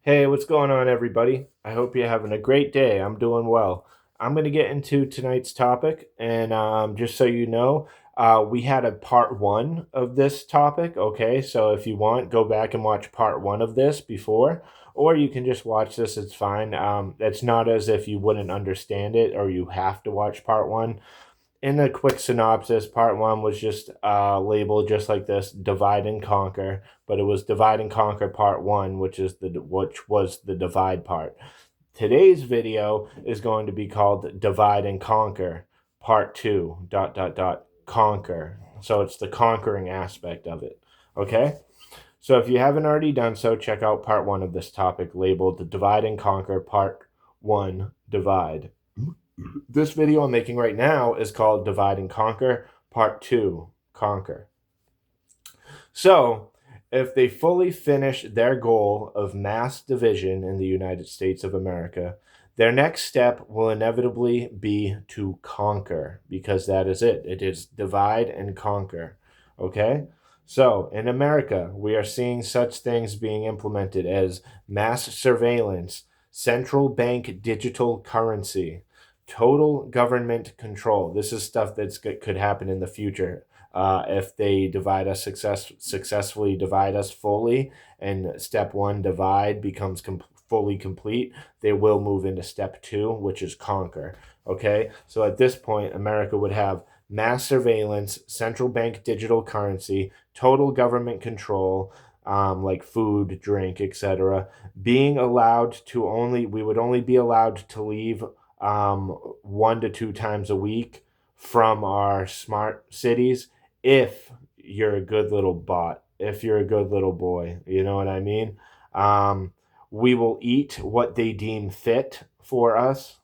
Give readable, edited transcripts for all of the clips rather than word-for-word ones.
Hey, what's going on, everybody? I hope you're having a great day. I'm doing well. I'm going to get into tonight's topic, and just so you know, we had a part one of this topic. Okay, so if you want, go back and watch part one of this before, or you can just watch this. It's fine. It's not as if you wouldn't understand it or you have to watch part one. In a quick synopsis, part one was just labeled just like this: divide and conquer. But it was divide and conquer part one, which was the divide part. Today's video is going to be called divide and conquer part two dot dot dot conquer. So it's the conquering aspect of it. Okay. So if you haven't already done so, check out part one of this topic labeled divide and conquer part one divide. This video I'm making right now is called Divide and Conquer, Part 2, Conquer. So, if they fully finish their goal of mass division in the United States of America, their next step will inevitably be to conquer, because that is it. It is divide and conquer. Okay? So, in America, we are seeing such things being implemented as mass surveillance, central bank digital currency, total government control. This is stuff could happen in the future. If they successfully divide us fully, and step one divide becomes fully complete, they will move into step two, which is conquer. Okay, so at this point, America would have mass surveillance, central bank digital currency, total government control, like food, drink, etc. Being allowed to only, we would only be allowed to leave 1 to 2 times a week from our smart cities if you're a good little bot, if you're a good little boy, you know what I mean? Um, we will eat what they deem fit for us.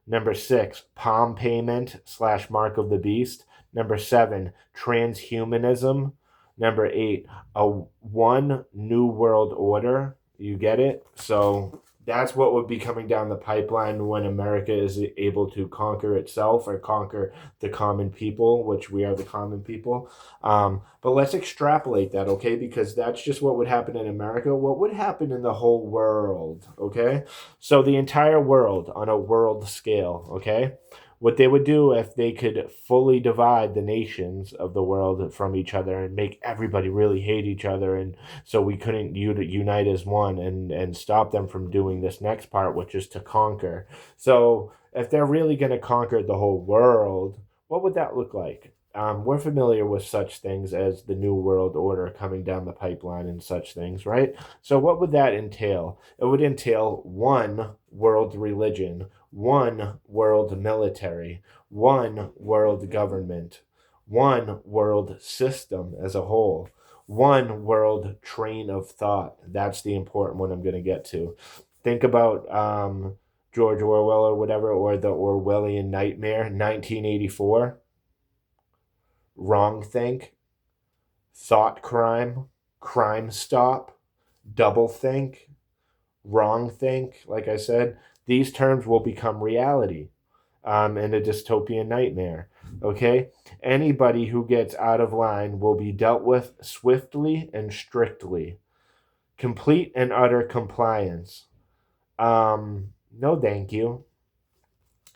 Number six, palm payment slash mark of the beast. Number seven, transhumanism. Number eight, a one new world order. You get it? So that's what would be coming down the pipeline when America is able to conquer itself or conquer the common people, which we are the common people. But let's extrapolate that, okay? Because that's just what would happen in America. What would happen in the whole world, okay? So the entire world on a world scale, okay? What they would do if they could fully divide the nations of the world from each other and make everybody really hate each other, and so we couldn't unite as one and stop them from doing this next part, which is to conquer. So if they're really going to conquer the whole world, what would that look like? We're familiar with such things as the New World Order coming down the pipeline and such things, right? So, what would that entail? It would entail one world religion, one world military, one world government, one world system as a whole, one world train of thought. That's the important one I'm going to get to. Think about George Orwell or whatever, or the Orwellian nightmare, 1984. Wrong think, thought crime, crime stop, double think, wrong think. Like I said, these terms will become reality in a dystopian nightmare. Okay? Anybody who gets out of line will be dealt with swiftly and strictly. Complete and utter compliance. No, thank you.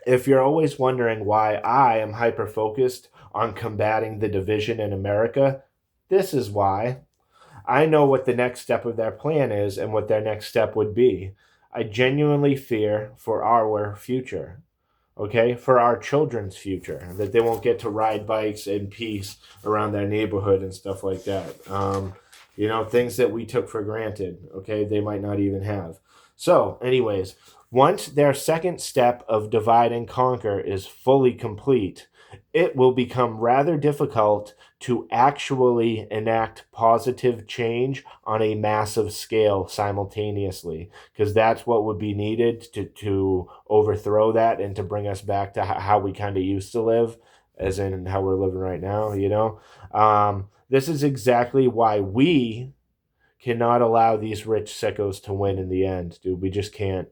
If you're always wondering why I am hyper focused on combating the division in America, this is why. I know what the next step of their plan is and what their next step would be. I genuinely fear for our future, okay? For our children's future, that they won't get to ride bikes in peace around their neighborhood and stuff like that. Things that we took for granted, okay? They might not even have. So, anyways, once their second step of divide and conquer is fully complete, it will become rather difficult to actually enact positive change on a massive scale simultaneously, because that's what would be needed to overthrow that and to bring us back to how we kind of used to live, as in how we're living right now. This is exactly why we cannot allow these rich sickos to win in the end, dude. We just can't.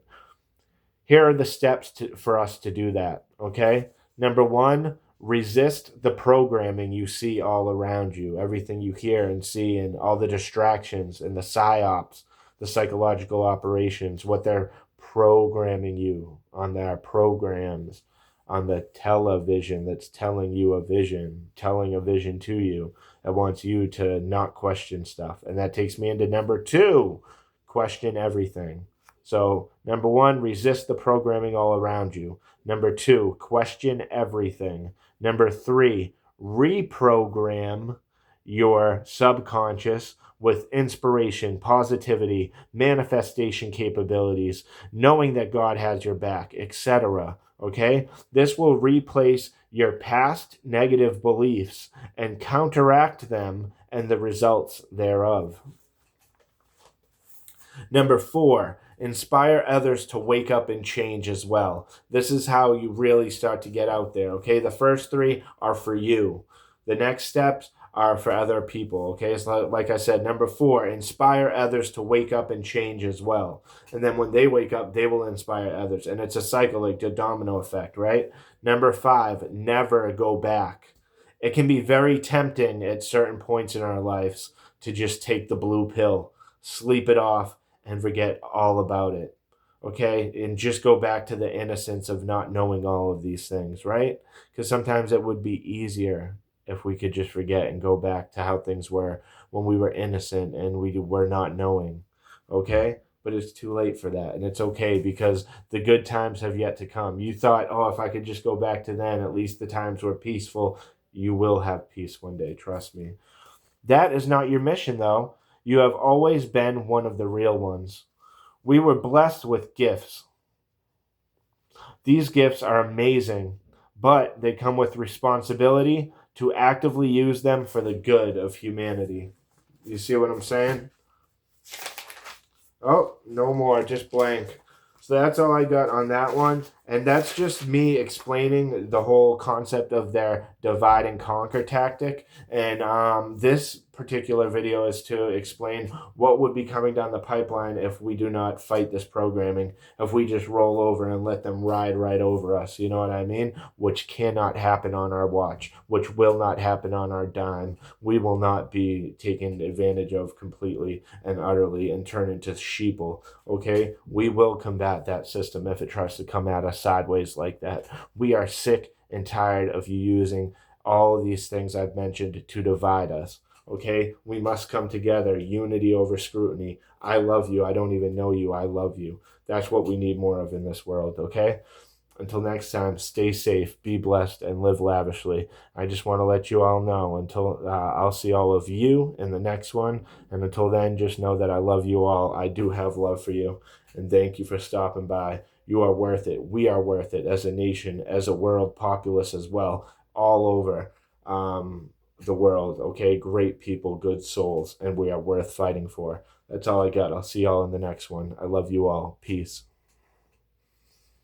Here are the steps for us to do that, okay? Number one, resist the programming you see all around you, everything you hear and see, and all the distractions and the psyops the psychological operations, what they're programming you on their programs, on the television that's telling you a vision, telling a vision to you that wants you to not question stuff. And that takes me into number 2, question everything. So, number 1, resist the programming all around you. Number 2, question everything. Number 3, reprogram your subconscious with inspiration, positivity, manifestation capabilities, knowing that God has your back, etc. Okay? This will replace your past negative beliefs and counteract them and the results thereof. Number 4, inspire others to wake up and change as well. This is how you really start to get out there, okay? The first 3 are for you. The next steps are for other people, okay? So like I said, number 4, inspire others to wake up and change as well. And then when they wake up, they will inspire others. And it's a cycle, like the domino effect, right? Number 5, never go back. It can be very tempting at certain points in our lives to just take the blue pill, sleep it off, and forget all about it, okay? And just go back to the innocence of not knowing all of these things, right? Because sometimes it would be easier if we could just forget and go back to how things were when we were innocent and we were not knowing, okay? But it's too late for that, and it's okay because the good times have yet to come. You thought, oh, if I could just go back to then, at least the times were peaceful. You will have peace one day, trust me. That is not your mission, though. You have always been one of the real ones. We were blessed with gifts. These gifts are amazing, but they come with responsibility to actively use them for the good of humanity. You see what I'm saying? Oh, no more, just blank. So that's all I got on that one. And that's just me explaining the whole concept of their divide and conquer tactic. And this particular video is to explain what would be coming down the pipeline if we do not fight this programming, if we just roll over and let them ride right over us, you know what I mean? Which cannot happen on our watch, which will not happen on our dime. We will not be taken advantage of completely and utterly and turn into sheeple, okay? We will combat that system if it tries to come at us sideways like that. We are sick and tired of you using all of these things I've mentioned to divide us. Okay, we must come together. Unity over scrutiny. I love you. I don't even know you. I love you. That's what we need more of in this world. Okay. Until next time, stay safe, be blessed, and live lavishly. I just want to let you all know until I'll see all of you in the next one. And until then, just know that I love you all. I do have love for you. And thank you for stopping by. You are worth it. We are worth it as a nation, as a world populace as well, all over the world. Okay, great people, good souls, and we are worth fighting for. That's all I got. I'll see y'all in the next one. I love you all. Peace.